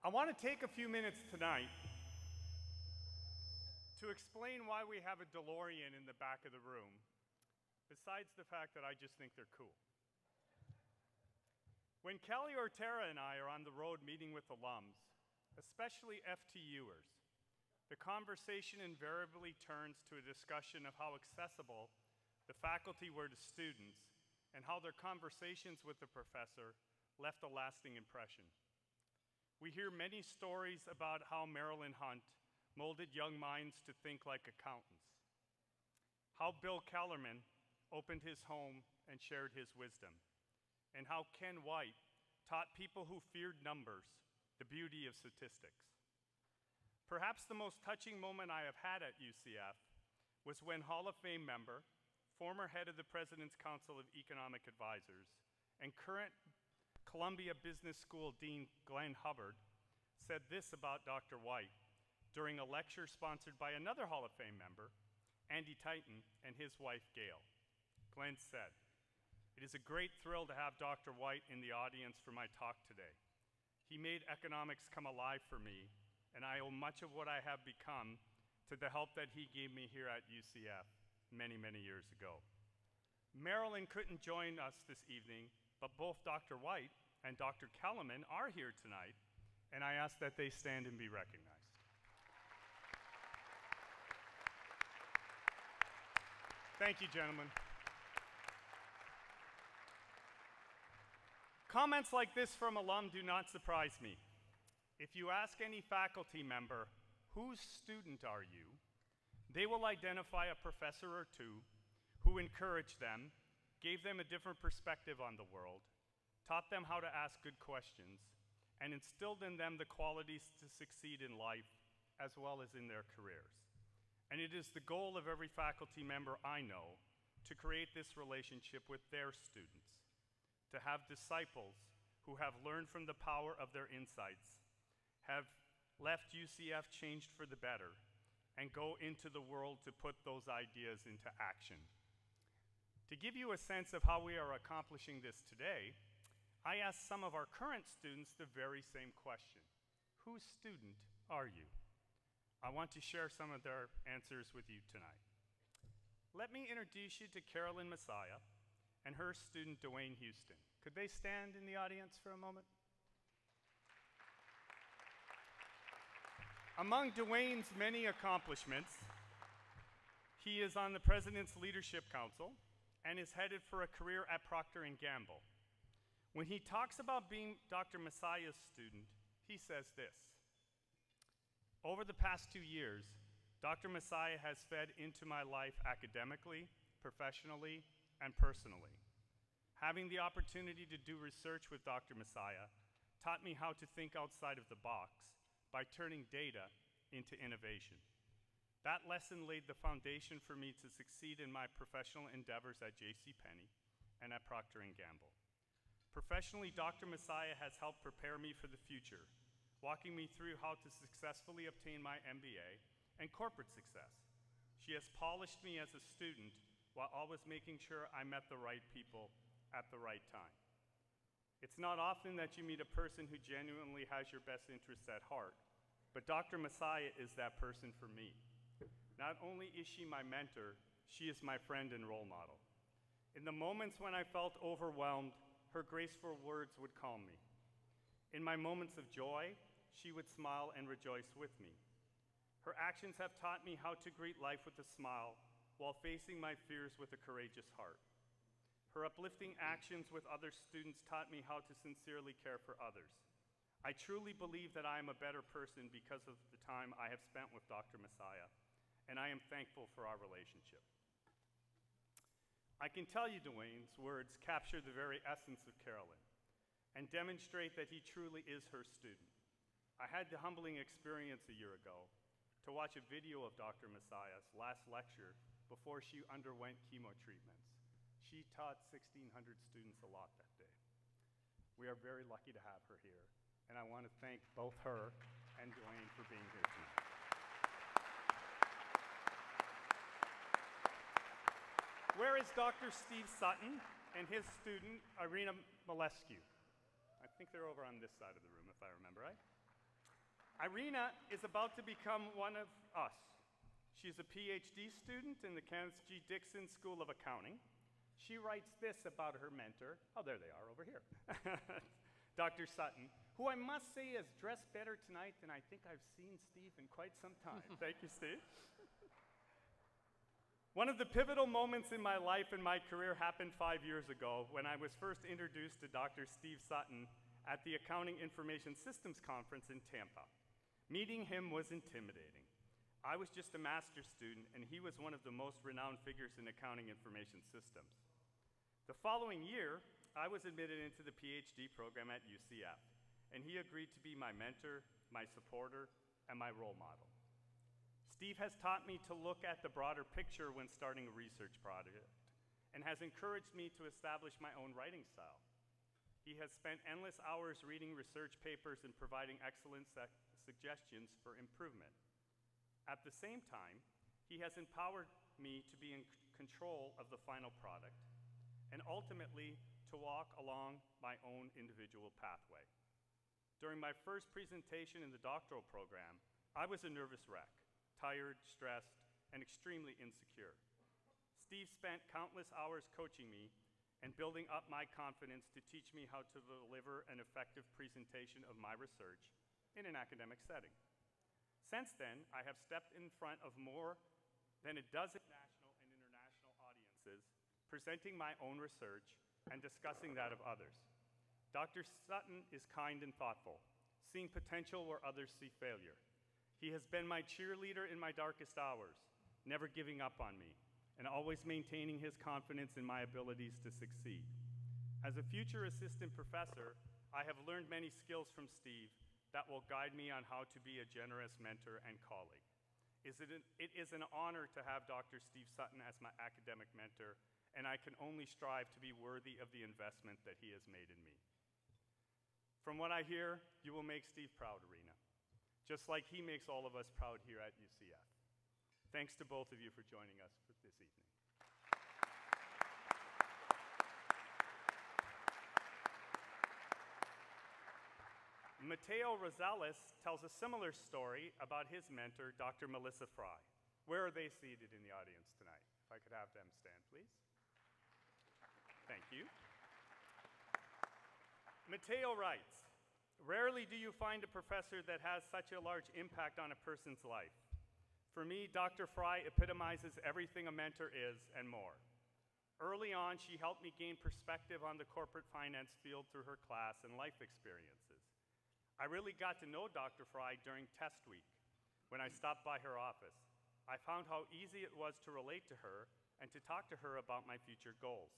I want to take a few minutes tonight to explain why we have a DeLorean in the back of the room, besides the fact that I just think they're cool. When Kelly Ortera and I are on the road meeting with alums, especially FTUers, the conversation invariably turns to a discussion of how accessible the faculty were to students and how their conversations with the professor left a lasting impression. We hear many stories about how Marilyn Hunt molded young minds to think like accountants, how Bill Kellerman opened his home and shared his wisdom, and how Ken White taught people who feared numbers the beauty of statistics. Perhaps the most touching moment I have had at UCF was when Hall of Fame member, former head of the President's Council of Economic Advisors, and current Columbia Business School Dean Glenn Hubbard said this about Dr. White during a lecture sponsored by another Hall of Fame member, Andy Titan, and his wife, Gail. Glenn said, "It is a great thrill to have Dr. White in the audience for my talk today. He made economics come alive for me, and I owe much of what I have become to the help that he gave me here at UCF many, many years ago." Marilyn couldn't join us this evening, but both Dr. White and Dr. Kellerman are here tonight, and I ask that they stand and be recognized. Thank you, gentlemen. Comments like this from alum do not surprise me. If you ask any faculty member, whose student are you, they will identify a professor or two who encouraged them, gave them a different perspective on the world, taught them how to ask good questions, and instilled in them the qualities to succeed in life as well as in their careers. And it is the goal of every faculty member I know to create this relationship with their students, to have disciples who have learned from the power of their insights, have left UCF changed for the better, and go into the world to put those ideas into action. To give you a sense of how we are accomplishing this today, I asked some of our current students the very same question. Whose student are you? I want to share some of their answers with you tonight. Let me introduce you to Carolyn Messiah and her student, Dwayne Houston. Could they stand in the audience for a moment? Among Dwayne's many accomplishments, he is on the President's Leadership Council and is headed for a career at Procter & Gamble. When he talks about being Dr. Messiah's student, he says this: "Over the past 2 years, Dr. Messiah has fed into my life academically, professionally, and personally. Having the opportunity to do research with Dr. Messiah taught me how to think outside of the box by turning data into innovation. That lesson laid the foundation for me to succeed in my professional endeavors at JCPenney and at Procter & Gamble. Professionally, Dr. Messiah has helped prepare me for the future, walking me through how to successfully obtain my MBA and corporate success. She has polished me as a student while always making sure I met the right people at the right time. It's not often that you meet a person who genuinely has your best interests at heart, but Dr. Messiah is that person for me. Not only is she my mentor, she is my friend and role model. In the moments when I felt overwhelmed, her graceful words would calm me. In my moments of joy, she would smile and rejoice with me. Her actions have taught me how to greet life with a smile while facing my fears with a courageous heart. Her uplifting actions with other students taught me how to sincerely care for others. I truly believe that I am a better person because of the time I have spent with Dr. Messiah, and I am thankful for our relationship." I can tell you Dwayne's words capture the very essence of Carolyn and demonstrate that he truly is her student. I had the humbling experience a year ago to watch a video of Dr. Messiah's last lecture before she underwent chemo treatments. She taught 1,600 students a lot that day. We are very lucky to have her here, and I want to thank both her and Dwayne for being here tonight. Where is Dr. Steve Sutton and his student, Irina Malescu? I think they're over on this side of the room, if I remember right. Irina is about to become one of us. She's a PhD student in the Kenneth G. Dixon School of Accounting. She writes this about her mentor. Oh, there they are over here. Dr. Sutton, who I must say is dressed better tonight than I think I've seen Steve in quite some time. Thank you, Steve. One of the pivotal moments in my life and my career happened 5 years ago when I was first introduced to Dr. Steve Sutton at the Accounting Information Systems Conference in Tampa. Meeting him was intimidating. I was just a master's student, and he was one of the most renowned figures in accounting information systems. The following year, I was admitted into the PhD program at UCF, and he agreed to be my mentor, my supporter, and my role model. Steve has taught me to look at the broader picture when starting a research project, and has encouraged me to establish my own writing style. He has spent endless hours reading research papers and providing excellent suggestions for improvement. At the same time, he has empowered me to be in control of the final product, and ultimately to walk along my own individual pathway. During my first presentation in the doctoral program, I was a nervous wreck, tired, stressed, and extremely insecure. Steve spent countless hours coaching me and building up my confidence to teach me how to deliver an effective presentation of my research in an academic setting. Since then, I have stepped in front of more than a dozen national and international audiences, presenting my own research and discussing that of others. Dr. Sutton is kind and thoughtful, seeing potential where others see failure. He has been my cheerleader in my darkest hours, never giving up on me, and always maintaining his confidence in my abilities to succeed. As a future assistant professor, I have learned many skills from Steve that will guide me on how to be a generous mentor and colleague. It is an honor to have Dr. Steve Sutton as my academic mentor, and I can only strive to be worthy of the investment that he has made in me. From what I hear, you will make Steve proud, Arena, just like he makes all of us proud here at UCF. Thanks to both of you for joining us this evening. Mateo Rosales tells a similar story about his mentor, Dr. Melissa Fry. Where are they seated in the audience tonight? If I could have them stand, please. Thank you. Mateo writes, "Rarely do you find a professor that has such a large impact on a person's life. For me, Dr. Fry epitomizes everything a mentor is and more. Early on, she helped me gain perspective on the corporate finance field through her class and life experiences. I really got to know Dr. Fry during test week when I stopped by her office. I found how easy it was to relate to her and to talk to her about my future goals.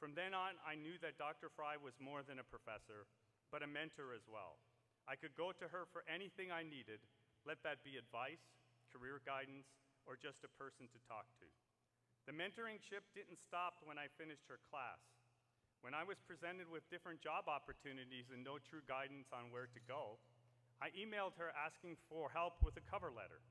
From then on, I knew that Dr. Fry was more than a professor, but a mentor as well. I could go to her for anything I needed, let that be advice, career guidance, or just a person to talk to. The mentoring ship didn't stop when I finished her class. When I was presented with different job opportunities and no true guidance on where to go, I emailed her asking for help with a cover letter.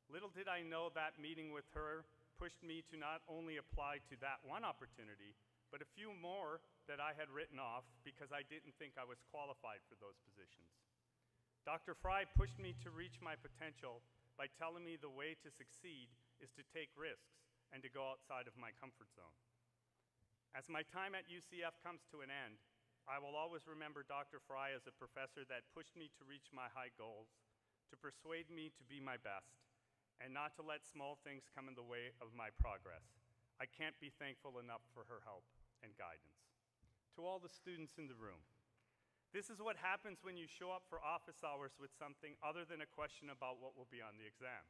Little did I know that meeting with her pushed me to not only apply to that one opportunity, but a few more that I had written off because I didn't think I was qualified for those positions. Dr. Fry pushed me to reach my potential by telling me the way to succeed is to take risks and to go outside of my comfort zone. As my time at UCF comes to an end, I will always remember Dr. Fry as a professor that pushed me to reach my high goals, to persuade me to be my best, and not to let small things come in the way of my progress. I can't be thankful enough for her help and guidance. To all the students in the room, this is what happens when you show up for office hours with something other than a question about what will be on the exam.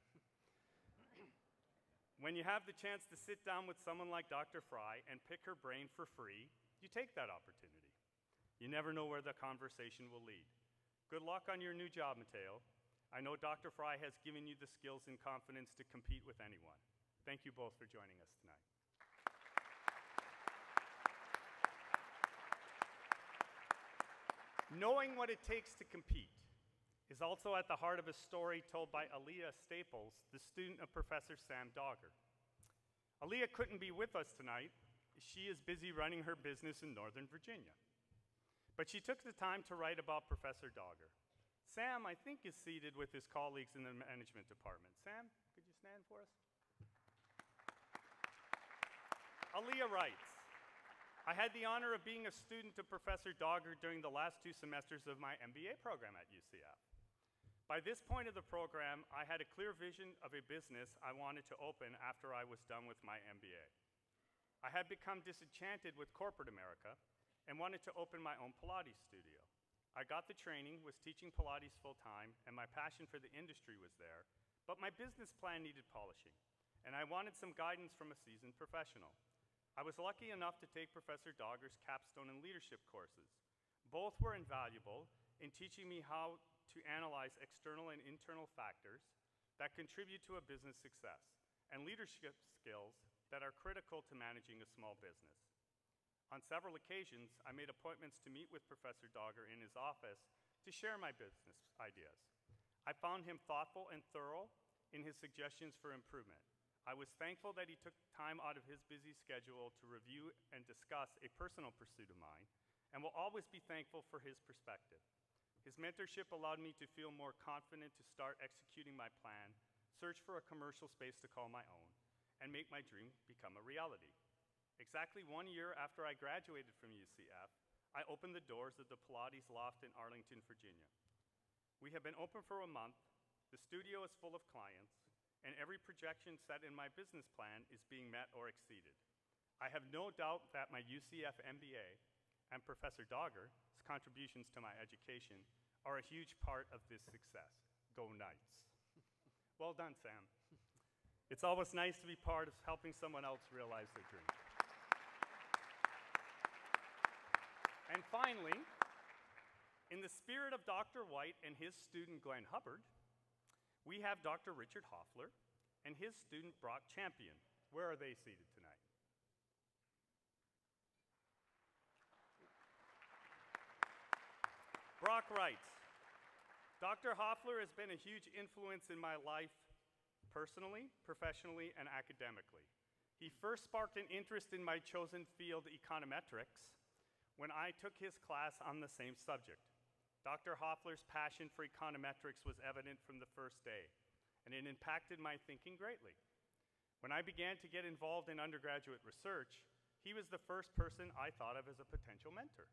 When you have the chance to sit down with someone like Dr. Fry and pick her brain for free, you take that opportunity. You never know where the conversation will lead. Good luck on your new job, Mateo. I know Dr. Fry has given you the skills and confidence to compete with anyone. Thank you both for joining us tonight. Knowing what it takes to compete is also at the heart of a story told by Aaliyah Staples, the student of Professor Sam Dogger. Aaliyah couldn't be with us tonight. She is busy running her business in Northern Virginia. But she took the time to write about Professor Dogger. Sam, I think, is seated with his colleagues in the management department. Sam, could you stand for us? Aaliyah writes, I had the honor of being a student of Professor Dogger during the last 2 semesters of my MBA program at UCF. By this point of the program, I had a clear vision of a business I wanted to open after I was done with my MBA. I had become disenchanted with corporate America and wanted to open my own Pilates studio. I got the training, was teaching Pilates full-time, and my passion for the industry was there, but my business plan needed polishing, and I wanted some guidance from a seasoned professional. I was lucky enough to take Professor Dogger's capstone and leadership courses. Both were invaluable in teaching me how to analyze external and internal factors that contribute to a business success, and leadership skills that are critical to managing a small business. On several occasions, I made appointments to meet with Professor Dogger in his office to share my business ideas. I found him thoughtful and thorough in his suggestions for improvement. I was thankful that he took time out of his busy schedule to review and discuss a personal pursuit of mine, and will always be thankful for his perspective. His mentorship allowed me to feel more confident to start executing my plan, search for a commercial space to call my own, and make my dream become a reality. Exactly 1 year after I graduated from UCF, I opened the doors of the Pilates Loft in Arlington, Virginia. We have been open for a month, the studio is full of clients, and every projection set in my business plan is being met or exceeded. I have no doubt that my UCF MBA and Professor Dogger's contributions to my education are a huge part of this success. Go Knights. Well done, Sam. It's always nice to be part of helping someone else realize their dream. And finally, in the spirit of Dr. White and his student Glenn Hubbard, we have Dr. Richard Hoffler and his student Brock Champion. Where are they seated tonight? Brock writes, Dr. Hoffler has been a huge influence in my life personally, professionally, and academically. He first sparked an interest in my chosen field, econometrics, when I took his class on the same subject. Dr. Hoffler's passion for econometrics was evident from the first day, and it impacted my thinking greatly. When I began to get involved in undergraduate research, he was the first person I thought of as a potential mentor.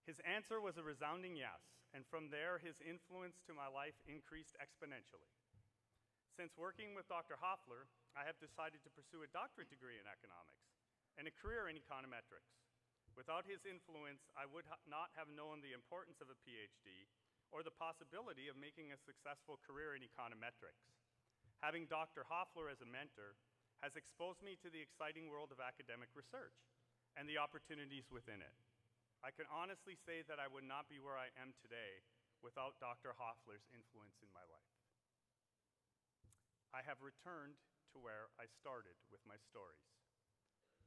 His answer was a resounding yes, and from there, his influence to my life increased exponentially. Since working with Dr. Hoffler, I have decided to pursue a doctorate degree in economics and a career in econometrics. Without his influence, I would not have known the importance of a PhD or the possibility of making a successful career in econometrics. Having Dr. Hoffler as a mentor has exposed me to the exciting world of academic research and the opportunities within it. I can honestly say that I would not be where I am today without Dr. Hoffler's influence in my life. I have returned to where I started with my stories.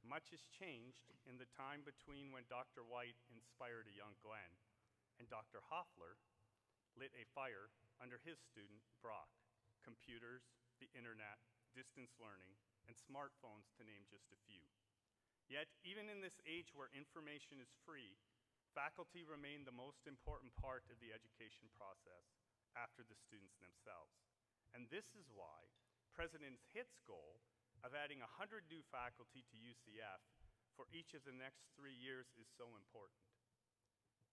Much has changed in the time between when Dr. White inspired a young Glenn and Dr. Hoffler lit a fire under his student, Brock. Computers, the internet, distance learning, and smartphones, to name just a few. Yet, even in this age where information is free, faculty remain the most important part of the education process after the students themselves. And this is why President Hitt's goal of adding 100 new faculty to UCF for each of the next 3 years is so important.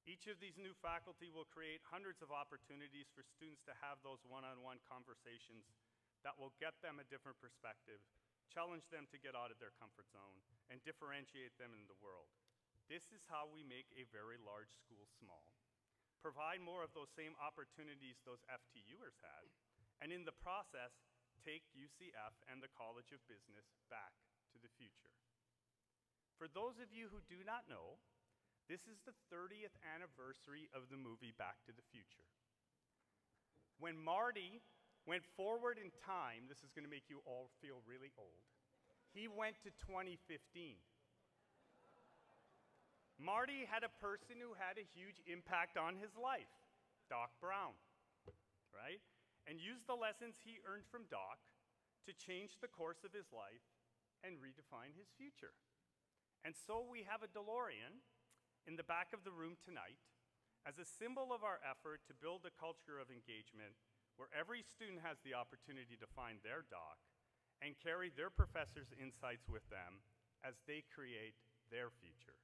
Each of these new faculty will create hundreds of opportunities for students to have those one-on-one conversations that will get them a different perspective, challenge them to get out of their comfort zone, and differentiate them in the world. This is how we make a very large school small, provide more of those same opportunities those FTUers had, and in the process, take UCF and the College of Business back to the future. For those of you who do not know, this is the 30th anniversary of the movie Back to the Future. When Marty went forward in time, this is going to make you all feel really old, he went to 2015. Marty had a person who had a huge impact on his life, Doc Brown, right? And used the lessons he earned from Doc to change the course of his life and redefine his future. And so we have a DeLorean in the back of the room tonight As a symbol of our effort to build a culture of engagement where every student has the opportunity to find their doc and carry their professors' insights with them as they create their future.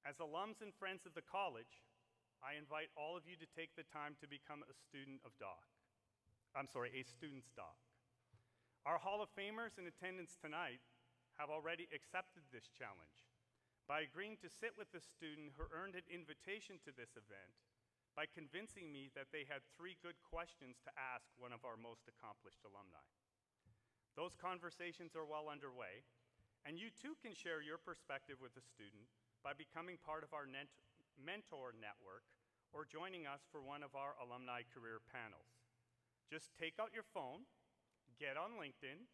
As alums and friends of the college, I invite all of you to take the time to become a student of doc. A student's doc. Our Hall of Famers in attendance tonight have already accepted this challenge by agreeing to sit with the student who earned an invitation to this event by convincing me that they had 3 good questions to ask one of our most accomplished alumni. Those conversations are well underway, and you too can share your perspective with the student by becoming part of our mentor network or joining us for one of our alumni career panels. Just take out your phone, get on LinkedIn,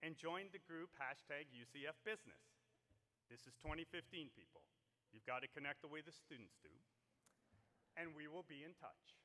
and join the group #UCF Business. This is 2015, people. You've got to connect the way the students do, and we will be in touch.